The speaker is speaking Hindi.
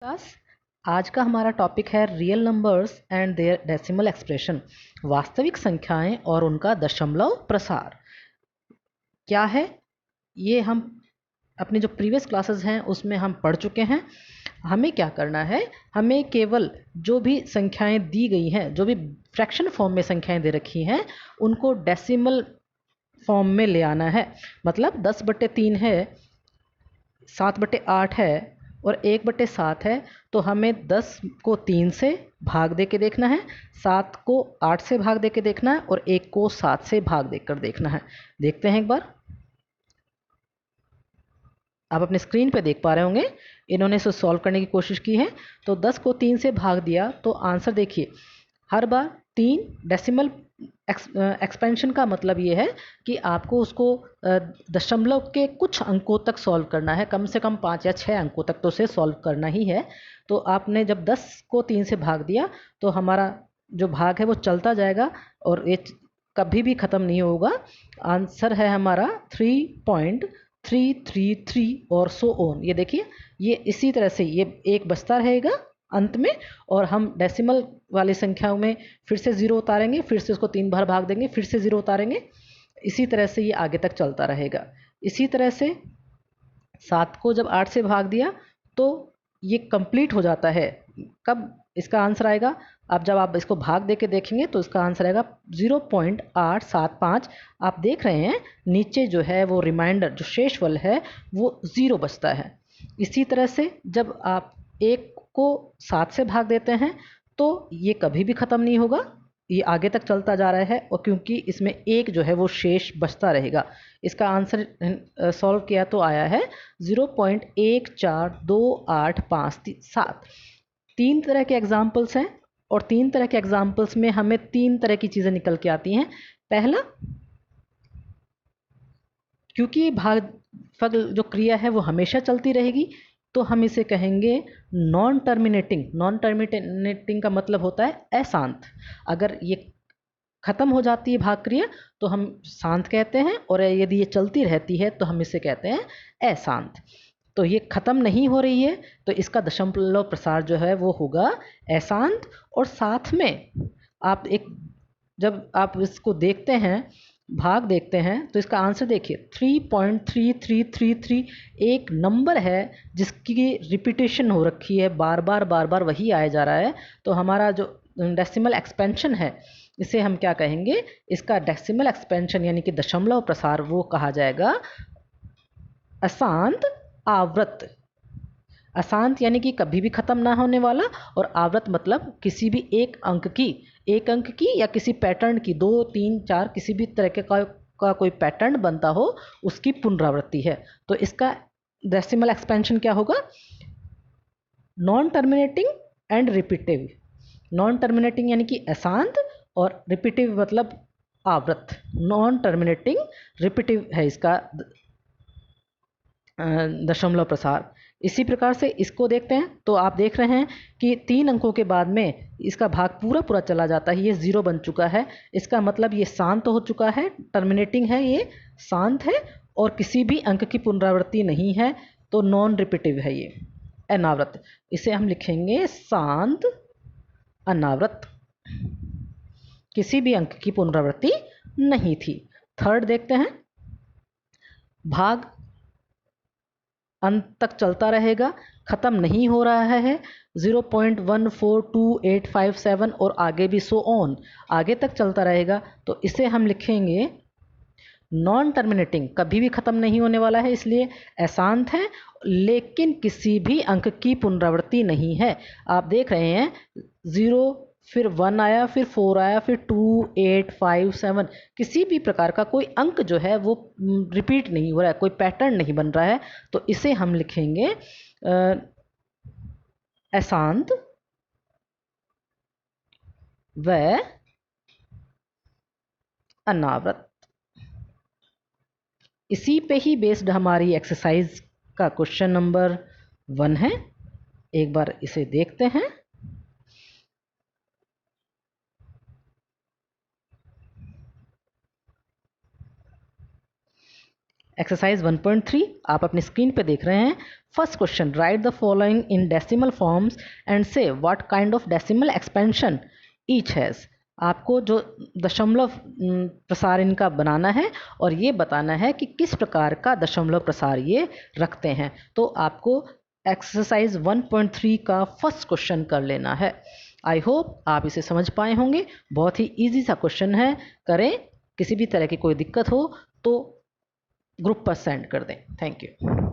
क्लास आज का हमारा टॉपिक है real numbers and their decimal expression. वास्तविक संख्याएं और उनका दशमलव प्रसार क्या है, ये हम अपनी जो प्रीवियस क्लासेस हैं उसमें हम पढ़ चुके हैं। हमें क्या करना है, हमें केवल जो भी संख्याएं दी गई हैं, जो भी फ्रैक्शन फॉर्म में संख्याएं दे रखी हैं, उनको डेसिमल फॉर्म में ले आना है। मतलब 10/3 है, 7/8 है और 1/7 है, तो हमें 10 को 3 से भाग दे के देखना है, 7 को 8 से भाग दे के देखना है और 1 को 7 से भाग देकर देखना है। देखते हैं एक बार। आप अपने स्क्रीन पे देख पा रहे होंगे, इन्होंने इसे सॉल्व करने की कोशिश की है। तो 10 को 3 से भाग दिया तो आंसर देखिए, हर बार 3 डेसिमल एक्सपेंशन का मतलब ये है कि आपको उसको दशमलव के कुछ अंकों तक सॉल्व करना है, कम से कम 5 या 6 अंकों तक तो उसे सॉल्व करना ही है। तो आपने जब 10 को 3 से भाग दिया तो हमारा जो भाग है वो चलता जाएगा और ये कभी भी ख़त्म नहीं होगा। आंसर है हमारा 3.333 और सो ऑन। ये देखिए, ये इसी तरह से ये एक बचता रहेगा अंत में, और हम डेसिमल वाली संख्याओं में फिर से ज़ीरो उतारेंगे, फिर से उसको 3 बार भाग देंगे, फिर से ज़ीरो उतारेंगे। इसी तरह से ये आगे तक चलता रहेगा। इसी तरह से 7 को जब 8 से भाग दिया तो ये कंप्लीट हो जाता है। कब इसका आंसर आएगा, अब जब आप इसको भाग दे के देखेंगे तो इसका आंसर आएगा 0.875। आप देख रहे हैं नीचे जो है वो रिमाइंडर, जो शेषफल है वो ज़ीरो बचता है। इसी तरह से जब आप 1 को 7 से भाग देते हैं तो ये कभी भी ख़त्म नहीं होगा, ये आगे तक चलता जा रहा है, और क्योंकि इसमें एक जो है वो शेष बचता रहेगा। इसका आंसर सॉल्व किया तो आया है 0.1428537। 3 तरह के एग्जाम्पल्स हैं और 3 तरह के एग्जाम्पल्स में हमें 3 तरह की चीज़ें निकल के आती हैं। पहला, क्योंकि भागफल जो क्रिया है वो हमेशा चलती रहेगी तो हम इसे कहेंगे नॉन टर्मिनेटिंग। नॉन टर्मिनेटिंग का मतलब होता है अशांत। अगर ये खत्म हो जाती है भाग क्रिया तो हम शांत कहते हैं, और यदि ये चलती रहती है तो हम इसे कहते हैं अशांत। तो ये खत्म नहीं हो रही है तो इसका दशमलव प्रसार जो है वो होगा अशांत। और साथ में आप एक, जब आप इसको देखते हैं, भाग देखते हैं, तो इसका आंसर देखिए 3.3333 एक नंबर है जिसकी रिपीटेशन हो रखी है, बार बार वही आया जा रहा है। तो हमारा जो डेसिमल एक्सपेंशन है, इसे हम क्या कहेंगे, इसका डेसिमल एक्सपेंशन यानी कि दशमलव प्रसार वो कहा जाएगा अशांत आवर्त। अशांत यानी कि कभी भी ख़त्म ना होने वाला, और आवर्त मतलब किसी भी एक अंक की या किसी पैटर्न की, 2 3 4 किसी भी तरह का कोई पैटर्न बनता हो उसकी पुनरावृत्ति है। तो इसका डेसिमल एक्सपेंशन क्या होगा, non terminating and repetitive. Non terminating यानी कि अशांत, और रिपीटिव मतलब आवर्त। नॉन टर्मिनेटिंग रिपीटिव है इसका दशमलव प्रसार। इसी प्रकार से इसको देखते हैं तो आप देख रहे हैं कि 3 अंकों के बाद में इसका भाग पूरा चला जाता है, ये ज़ीरो बन चुका है। इसका मतलब ये शांत हो चुका है, टर्मिनेटिंग है, ये शांत है और किसी भी अंक की पुनरावृत्ति नहीं है, तो नॉन रिपीटिव है, ये अनावृत। इसे हम लिखेंगे शांत अनावृत, किसी भी अंक की पुनरावृत्ति नहीं थी। थर्ड देखते हैं, भाग अंत तक चलता रहेगा, ख़त्म नहीं हो रहा है, 0.142857 और आगे भी सो ऑन, आगे तक चलता रहेगा। तो इसे हम लिखेंगे नॉन टर्मिनेटिंग, कभी भी ख़त्म नहीं होने वाला है, इसलिए अशांत है लेकिन किसी भी अंक की पुनरावृत्ति नहीं है। आप देख रहे हैं 0, फिर 1 आया, फिर 4 आया, फिर 2 8 5 7, किसी भी प्रकार का कोई अंक जो है वो रिपीट नहीं हो रहा है, कोई पैटर्न नहीं बन रहा है। तो इसे हम लिखेंगे अशांत व अनावृत। इसी पे ही बेस्ड हमारी एक्सरसाइज का क्वेश्चन नंबर 1 है। एक बार इसे देखते हैं। एक्सरसाइज 1.3 आप अपनी स्क्रीन पे देख रहे हैं। First question, write the following in decimal forms and say what kind of decimal expansion each has. आपको जो दशमलव प्रसार इनका बनाना है और ये बताना है कि किस प्रकार का दशमलव प्रसार ये रखते हैं। तो आपको एक्सरसाइज 1.3 का फर्स्ट क्वेश्चन कर लेना है। आई होप आप इसे समझ पाए होंगे। बहुत ही इजी सा क्वेश्चन है, करें। किसी भी तरह की कोई दिक्कत हो तो ग्रुप पर सेंड कर दें। Thank you.